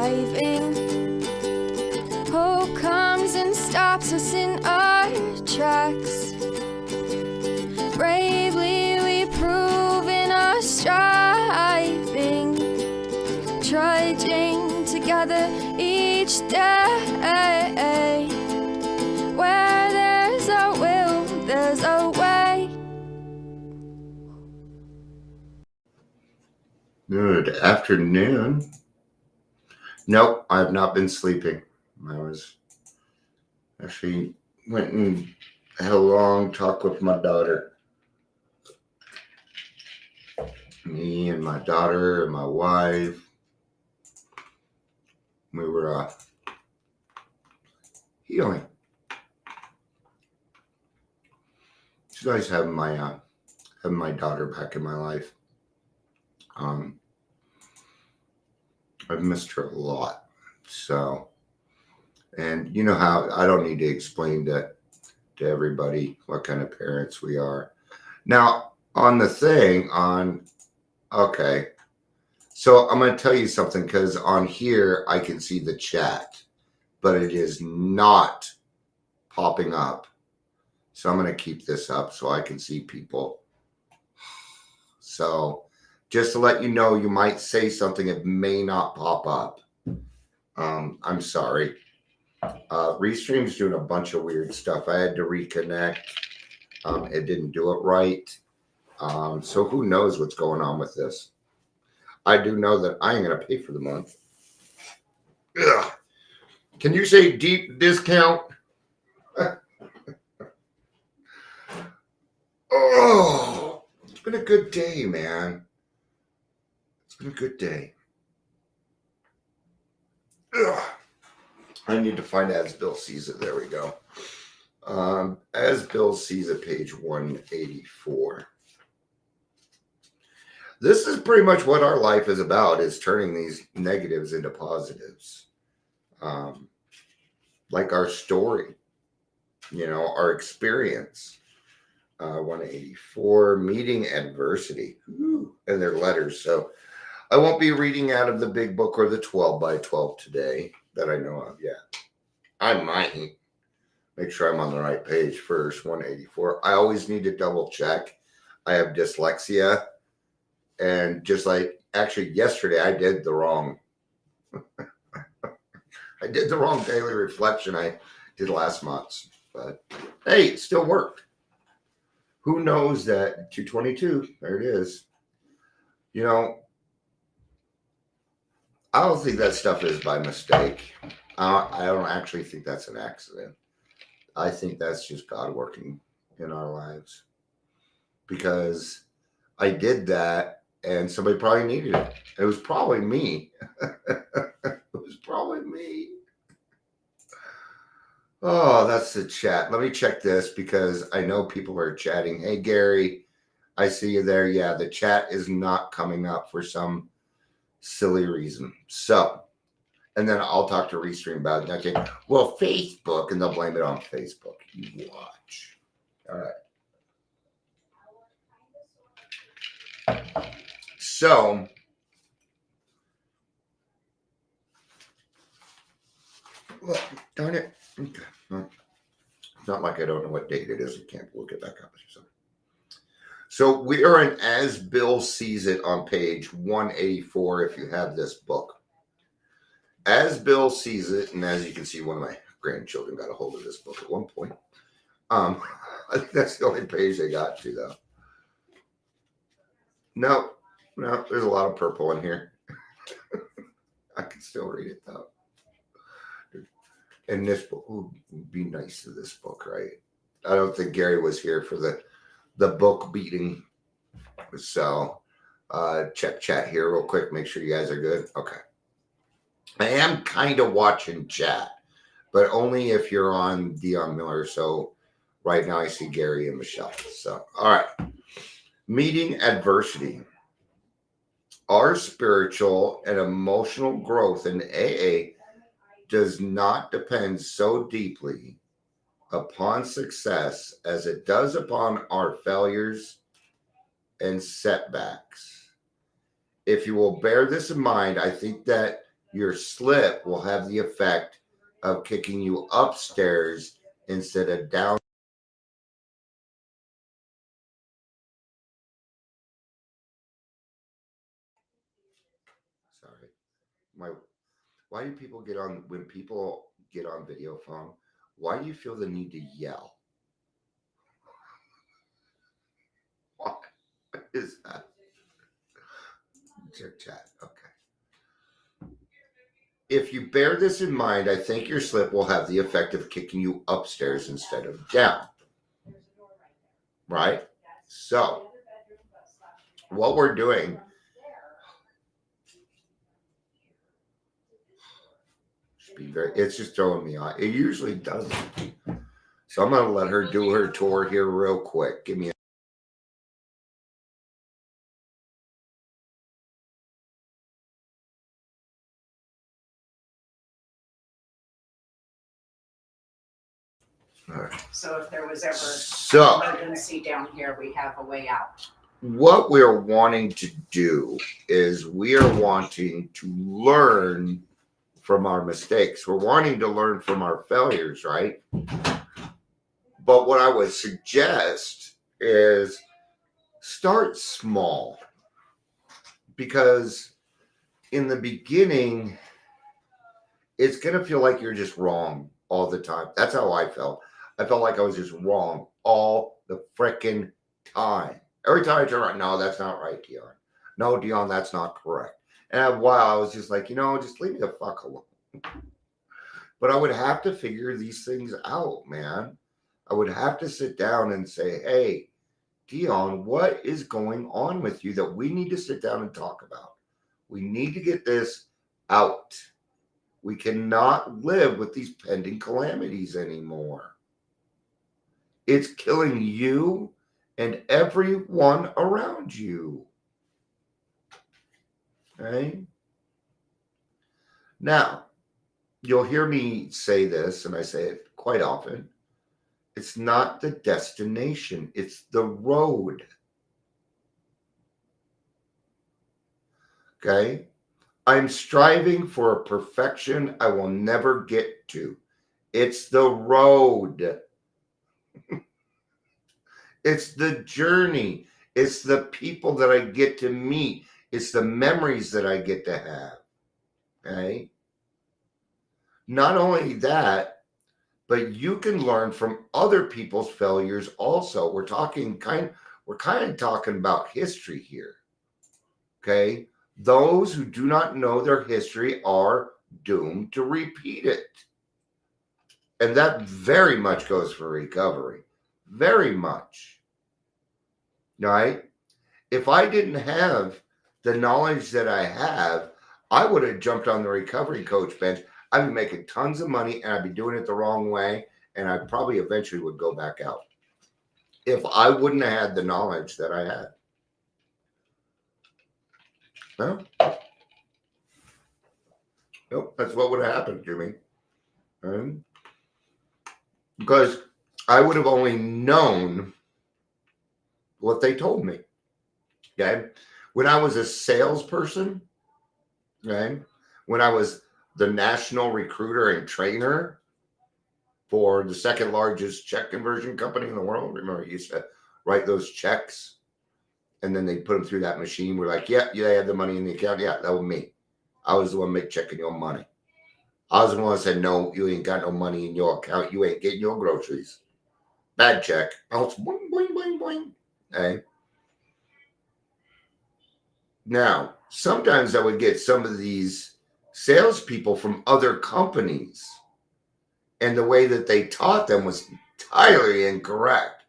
driving. Hope comes and stops us in our tracks. Bravely we prove in our striving, trudging together each day. Where there's a will, there's a way. Good afternoon. Nope, I have not been sleeping. I was actually went and had a long talk with my daughter. Me and my daughter and my wife. We were healing. It's nice having my daughter back in my life. I've missed her a lot. So, and you know how I don't need to explain to everybody what kind of parents we are. Now, on the thing okay. So I'm going to tell you something, because on here I can see the chat, but it is not popping up. So I'm going to keep this up so I can see people. So just to let you know, you might say something, it may not pop up. I'm sorry. Restream's doing a bunch of weird stuff. I had to reconnect. It didn't do it right. So who knows what's going on with this? I do know that I ain't going to pay for the month. Ugh. Can you say deep discount? Oh, it's been a good day, man. It's been a good day. Ugh. I need to find As Bill Sees It. There we go. As Bill Sees It, page 184. This is pretty much what our life is about, is turning these negatives into positives. Like our story, our experience. 184, meeting adversity. Ooh, and their letters. So I won't be reading out of the big book or the 12 by 12 today that I know of yet. I might make sure I'm on the right page first. 184. I always need to double check. I have dyslexia. And just like, actually yesterday, I did the wrong daily reflection I did last month. But hey, it still worked. Who knows that 222, there it is. I don't think that stuff is by mistake. I don't actually think that's an accident. I think that's just God working in our lives. Because I did that and somebody probably needed it. It was probably me. It was probably me. Oh, that's the chat. Let me check this because I know people are chatting. Hey, Gary, I see you there. Yeah, the chat is not coming up for some silly reason. So, and then I'll talk to Restream about it. Okay, well, Facebook, and they'll blame it on Facebook. You watch. All right. So, well, darn it. Okay. It's not like I don't know what date it is. I can't look it back up. So we are in As Bill Sees It on page 184 if you have this book. As Bill Sees It, and as you can see, one of my grandchildren got a hold of this book at one point. I think that's the only page they got to, though. No, there's a lot of purple in here. I can still read it, though. And this book would be nice to this book, right? I don't think Gary was here for the book beating. So check chat here real quick. Make sure you guys are good. Okay. I am kind of watching chat, but only if you're on Dion Miller. So right now I see Gary and Michelle. So, all right. Meeting adversity. Our spiritual and emotional growth in AA does not depend so deeply upon success as it does upon our failures and setbacks. If you will bear this in mind, I think that Your slip will have the effect of kicking you upstairs instead of down. Sorry. Why do people get on, when people get on video phone, why do you feel the need to yell? What is that? Chat. Okay. If you bear this in mind, I think your slip will have the effect of kicking you upstairs instead of down. Right? So, what we're doing, it's just throwing me off. It usually doesn't. So I'm going to let her do her tour here real quick. Give me a So if there was ever an emergency down here, we have a way out. What we're wanting to do is we are wanting to learn from our mistakes. We're wanting to learn from our failures, right? But what I would suggest is start small, because in the beginning, it's going to feel like you're just wrong all the time. That's how I felt. I felt like I was just wrong all the freaking time. Every time I turn around, no, that's not right, Dion. No, Dion, that's not correct. And a while I was just like, just leave me the fuck alone. But I would have to figure these things out, man. I would have to sit down and say, hey, Dion, what is going on with you that we need to sit down and talk about? We need to get this out. We cannot live with these pending calamities anymore. It's killing you and everyone around you. Okay? Now, you'll hear me say this, and I say it quite often. It's not the destination, it's the road. Okay? I'm striving for a perfection I will never get to. It's the road. It's the journey. It's the people that I get to meet. It's the memories that I get to have. Okay? Not only that, but you can learn from other people's failures also. We're kind of talking about history here. Okay? Those who do not know their history are doomed to repeat it. And that very much goes for recovery. Very much. Right? If I didn't have the knowledge that I have, I would have jumped on the recovery coach bench. I'd be making tons of money and I'd be doing it the wrong way. And I probably eventually would go back out if I wouldn't have had the knowledge that I had. No, nope, that's what would have happened to me. Right? Because I would have only known what they told me. Okay. When I was a salesperson, okay, when I was the national recruiter and trainer for the second largest check conversion company in the world, remember, I used to write those checks and then they put them through that machine. We're like, yeah, they have the money in the account. Yeah, that was me. I was the one checking your money. I was the one that said, no, you ain't got no money in your account. You ain't getting your groceries. Bad check. I was boing, boing, boing, boing. Okay. Now, sometimes I would get some of these salespeople from other companies, and the way that they taught them was entirely incorrect.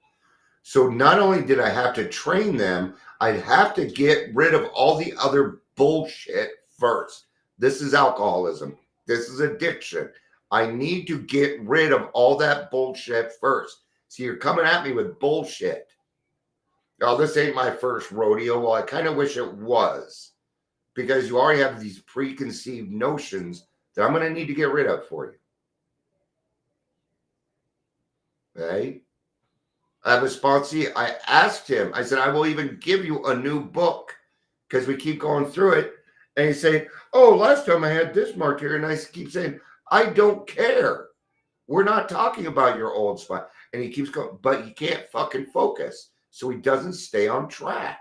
So not only did I have to train them, I'd have to get rid of all the other bullshit first. This is alcoholism. This is addiction. I need to get rid of all that bullshit first. So you're coming at me with bullshit. Oh, this ain't my first rodeo. Well, I kind of wish it was, because you already have these preconceived notions that I'm going to need to get rid of for you. Okay? I have a sponsee. I asked him, I said, I will even give you a new book, because we keep going through it. And he's saying, oh, last time I had this mark here. And I keep saying, I don't care. We're not talking about your old spot. And he keeps going, but he can't fucking focus. So he doesn't stay on track.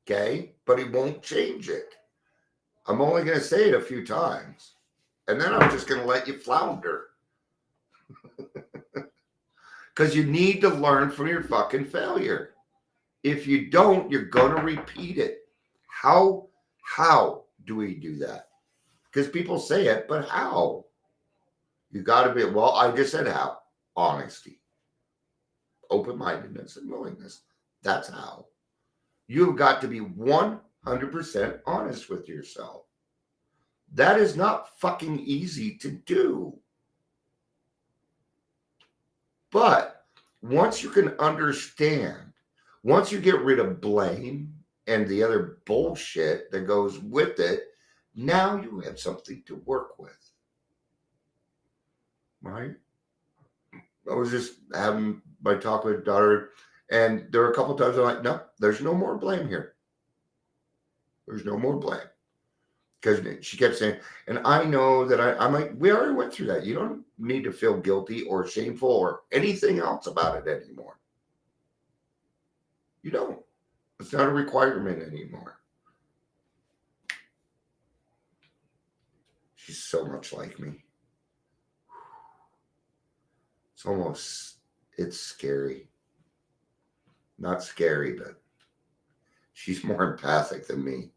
Okay? But he won't change it. I'm only going to say it a few times. And then I'm just going to let you flounder. Because you need to learn from your fucking failure. If you don't, you're going to repeat it. How do we do that? Because people say it, but how? You got to be, well, I just said how. Honesty, open-mindedness, and willingness. That's how. You've got to be 100% honest with yourself. That is not fucking easy to do. But once you can understand, once you get rid of blame and the other bullshit that goes with it, now you have something to work with. Right? I was just having my talk with daughter, and there were a couple times I'm like, no, there's no more blame here. There's no more blame. Because she kept saying, and I know that I'm like, we already went through that. You don't need to feel guilty or shameful or anything else about it anymore. You don't. It's not a requirement anymore. She's so much like me. It's scary. Not scary, but she's more empathic than me.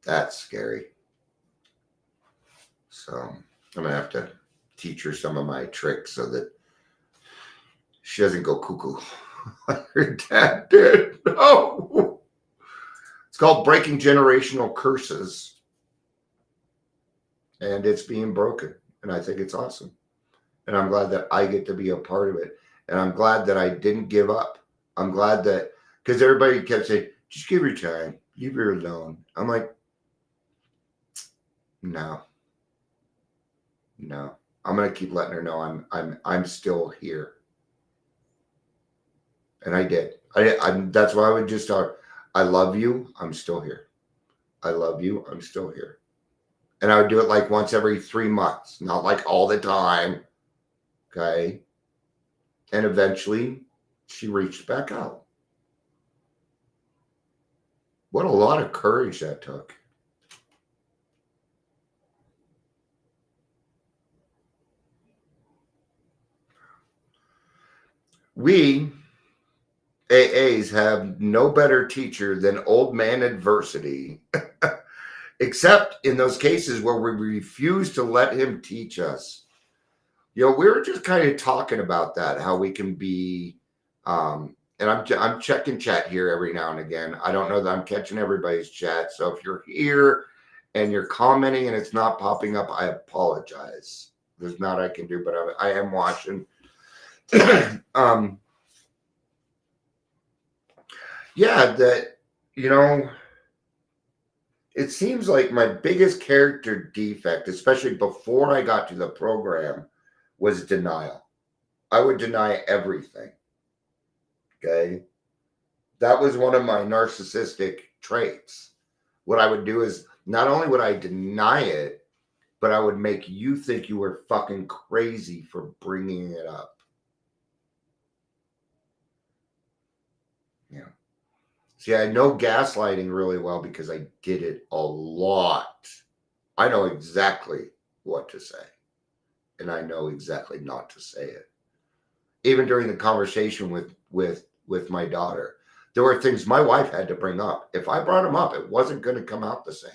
That's scary. So I'm going to have to teach her some of my tricks so that she doesn't go cuckoo like her dad did. No. It's called Breaking Generational Curses. And it's being broken. And I think it's awesome. And I'm glad that I get to be a part of it. And I'm glad that I didn't give up. I'm glad that, because everybody kept saying, just give her time. Leave her alone. I'm like, no. I'm going to keep letting her know I'm still here. And I did. That's why I would just start. I love you. I'm still here. I love you. I'm still here. And I would do it like once every 3 months, not like all the time. Okay. And eventually she reached back out. What a lot of courage that took. We AAs have no better teacher than old man adversity, except in those cases where we refuse to let him teach us. You know, we were just kind of talking about that, how we can be, and I'm checking chat here every now and again. I don't know that I'm catching everybody's chat. So if you're here and you're commenting and it's not popping up, I apologize. There's not I can do, but I am watching. Yeah, that, you know, it seems like my biggest character defect, especially before I got to the program, was denial. I would deny everything. Okay. That was one of my narcissistic traits. What I would do is not only would I deny it, but I would make you think you were fucking crazy for bringing it up. Yeah. See, I know gaslighting really well because I did it a lot. I know exactly what to say. And I know exactly not to say it. Even during the conversation with my daughter, there were things my wife had to bring up. If I brought them up, it wasn't going to come out the same.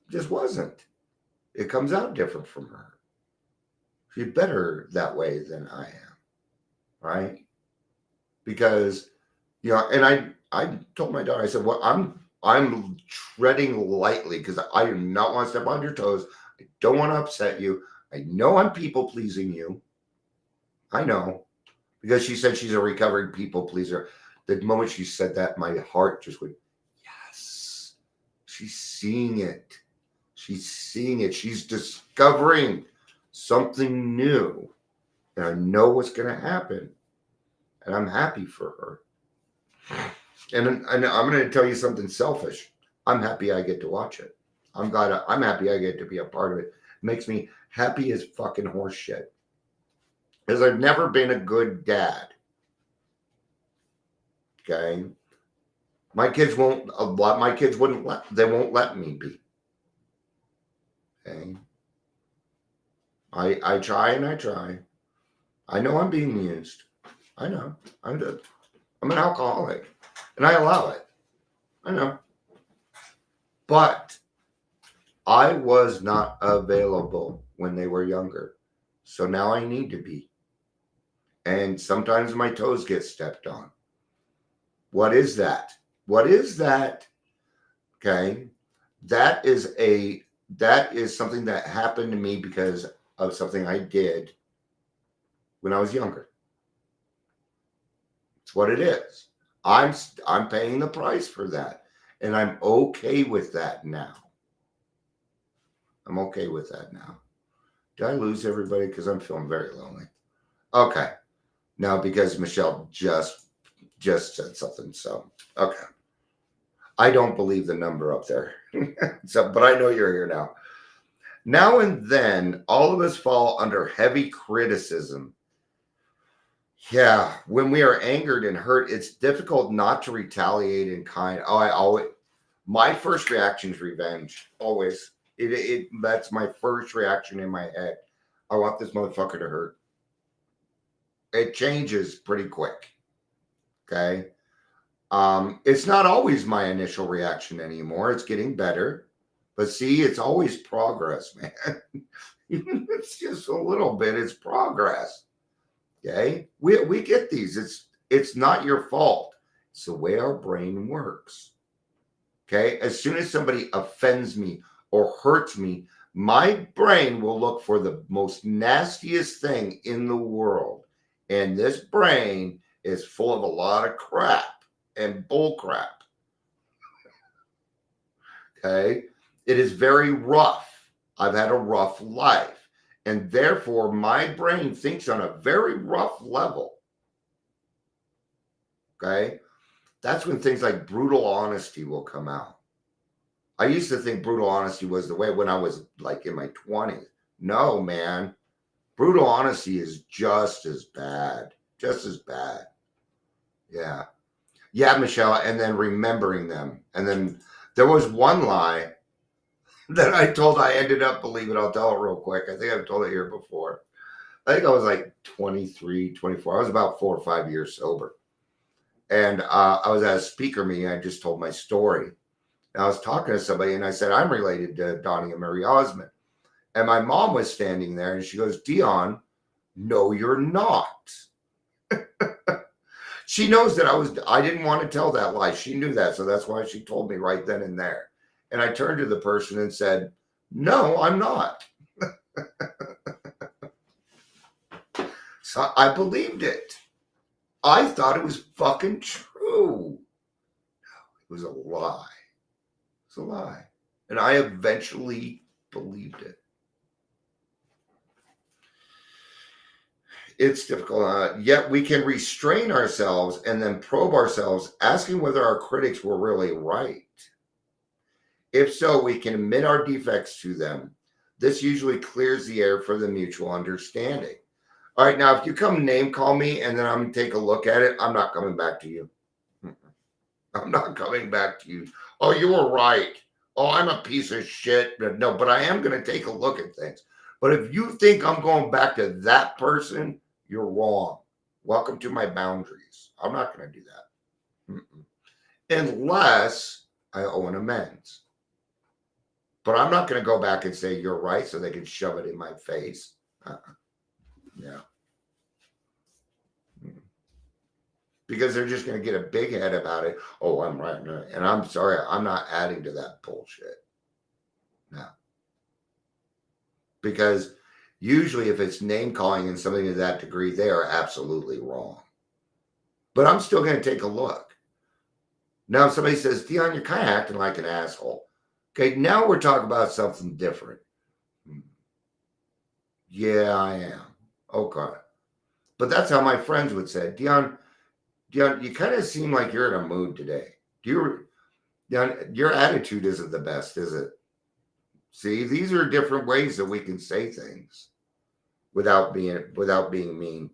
It just wasn't. It comes out different from her. She's better that way than I am. Right? Because, you know, and I told my daughter, I said, well, I'm treading lightly because I do not want to step on your toes. I don't want to upset you. I know I'm people pleasing you. I know. Because she said she's a recovering people pleaser. The moment she said that, my heart just went, yes. She's seeing it. She's seeing it. She's discovering something new. And I know what's going to happen. And I'm happy for her. And I'm going to tell you something selfish. I'm happy I get to watch it. I'm happy I get to be a part of it. It makes me happy as fucking horse shit. Because I've never been a good dad. Okay. My kids won't let me be. Okay. I try and I try. I know I'm being used. I know. I'm an alcoholic. And I allow it. I know. But I was not available when they were younger. So now I need to be. And sometimes my toes get stepped on. What is that? What is that? Okay. That is something that happened to me because of something I did when I was younger. It's what it is. I'm paying the price for that. And I'm okay with that now. I'm okay with that now. Did I lose everybody? Because I'm feeling very lonely. Okay. Now, because Michelle just said something. So, okay. I don't believe the number up there. But I know you're here now. Now and then, all of us fall under heavy criticism. Yeah, when we are angered and hurt, it's difficult not to retaliate in kind. My first reaction is revenge. Always. That's my first reaction in my head. I want this motherfucker to hurt. It changes pretty quick. Okay. It's not always my initial reaction anymore. It's getting better. But see, it's always progress, man. It's just a little bit. It's progress. Okay. We get these. It's not your fault. It's the way our brain works. Okay. As soon as somebody offends me or hurts me, my brain will look for the most nastiest thing in the world. And this brain is full of a lot of crap and bull crap. Okay. It is very rough. I've had a rough life. And therefore, my brain thinks on a very rough level. Okay. That's when things like brutal honesty will come out. I used to think brutal honesty was the way when I was like in my 20s. No, man. Brutal honesty is just as bad. Just as bad. Yeah. Yeah, Michelle. And then remembering them. And then there was one lie that I told I ended up believing. I'll tell it real quick. I think I've told it here before. I think I was like 23, 24. I was about 4 or 5 years sober. And I was at a speaker meeting. I just told my story. And I was talking to somebody and I said, I'm related to Donnie and Mary Osmond. And my mom was standing there and she goes, Dion, no, you're not. She knows that I didn't want to tell that lie. She knew that. So that's why she told me right then and there. And I turned to the person and said, no, I'm not. So I believed it. I thought it was fucking true. It was a lie. It's a lie. And I eventually believed it. It's difficult. Yet we can restrain ourselves and then probe ourselves, asking whether our critics were really right. If so, we can admit our defects to them. This usually clears the air for the mutual understanding. All right, now, if you come name call me and then I'm going to take a look at it, I'm not coming back to you. I'm not coming back to you. Oh, you were right. Oh, I'm a piece of shit. No, but I am going to take a look at things. But if you think I'm going back to that person, you're wrong. Welcome to my boundaries. I'm not going to do that. Unless I owe an amends. But I'm not going to go back and say you're right so they can shove it in my face. Yeah. Because they're just going to get a big head about it. Oh, I'm right. And I'm sorry, I'm not adding to that bullshit. No. Because usually if it's name calling and something to that degree, they are absolutely wrong. But I'm still going to take a look. Now, if somebody says, Dion, you're kind of acting like an asshole. Okay, now we're talking about something different. Yeah, I am. Okay. But that's how my friends would say, Dion, You kind of seem like you're in a mood today. Your attitude isn't the best, is it? See, these are different ways that we can say things without being mean.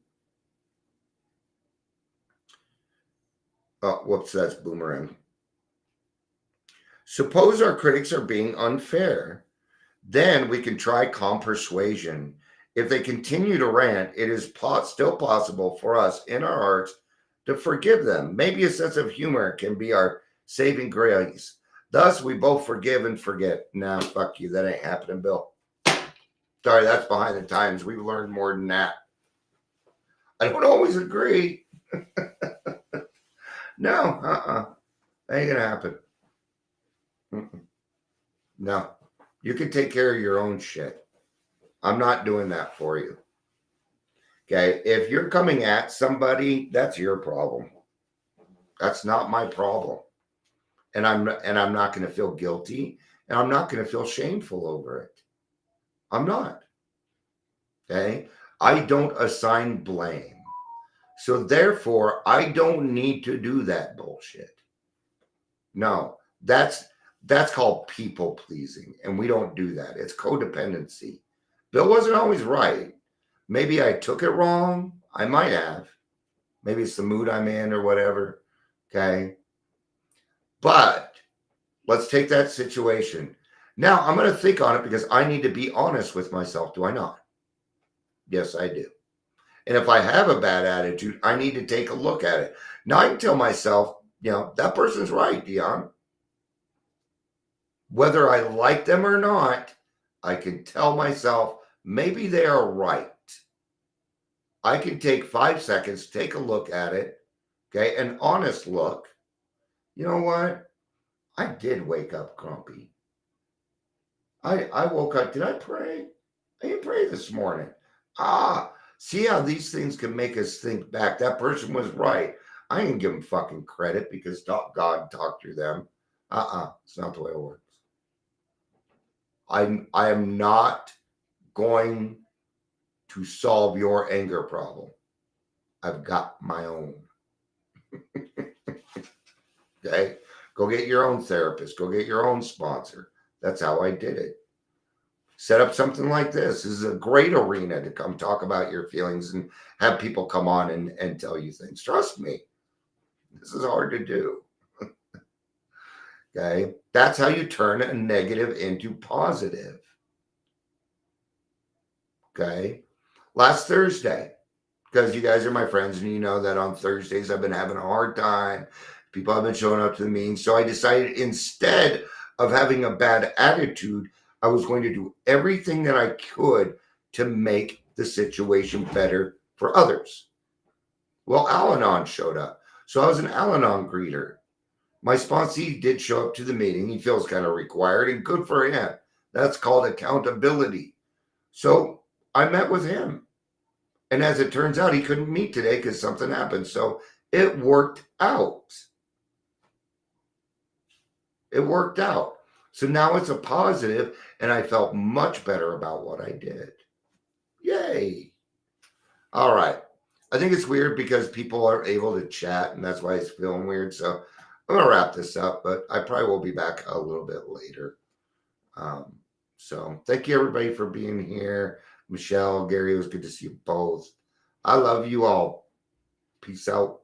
Oh, whoops, that's boomerang. Suppose our critics are being unfair. Then we can try calm persuasion. If they continue to rant, it is still possible for us in our hearts to forgive them. Maybe a sense of humor can be our saving grace. Thus, we both forgive and forget. Nah, fuck you. That ain't happening, Bill. Sorry, that's behind the times. We've learned more than that. I don't always agree. No, ain't gonna happen. No, you can take care of your own shit. I'm not doing that for you. Okay, if you're coming at somebody, that's your problem. That's not my problem. And I'm not going to feel guilty, and I'm not going to feel shameful over it. I'm not. Okay? I don't assign blame. So therefore, I don't need to do that bullshit. No, that's called people pleasing, and we don't do that. It's codependency. Bill wasn't always right. Maybe I took it wrong. I might have. Maybe it's the mood I'm in or whatever. Okay. But let's take that situation. Now I'm going to think on it because I need to be honest with myself. Do I not? Yes, I do. And if I have a bad attitude, I need to take a look at it. Now I can tell myself, that person's right, Dion. Whether I like them or not, I can tell myself maybe they are right. I can take 5 seconds, take a look at it, okay, an honest look. You know what? I did wake up grumpy. I woke up. Did I pray? I didn't pray this morning. See how these things can make us think back. That person was right. I didn't give them fucking credit because God talked through them. It's not the way it works. I am not going to solve your anger problem. I've got my own. Okay? Go get your own therapist. Go get your own sponsor. That's how I did it. Set up something like this. This is a great arena to come talk about your feelings and have people come on and tell you things. Trust me. This is hard to do. Okay? That's how you turn a negative into positive. Okay? Last Thursday, because you guys are my friends and you know that on Thursdays I've been having a hard time. People have been showing up to the meetings. So I decided instead of having a bad attitude, I was going to do everything that I could to make the situation better for others. Well, Al-Anon showed up. So I was an Al-Anon greeter. My sponsee did show up to the meeting. He feels kind of required and good for him. That's called accountability. So I met with him. And as it turns out, he couldn't meet today because something happened. So it worked out. It worked out. So now it's a positive, and I felt much better about what I did. Yay. All right. I think it's weird because people are able to chat, and that's why it's feeling weird. So I'm going to wrap this up, but I probably will be back a little bit later. So thank you, everybody, for being here. Michelle, Gary, it was good to see you both. I love you all. Peace out.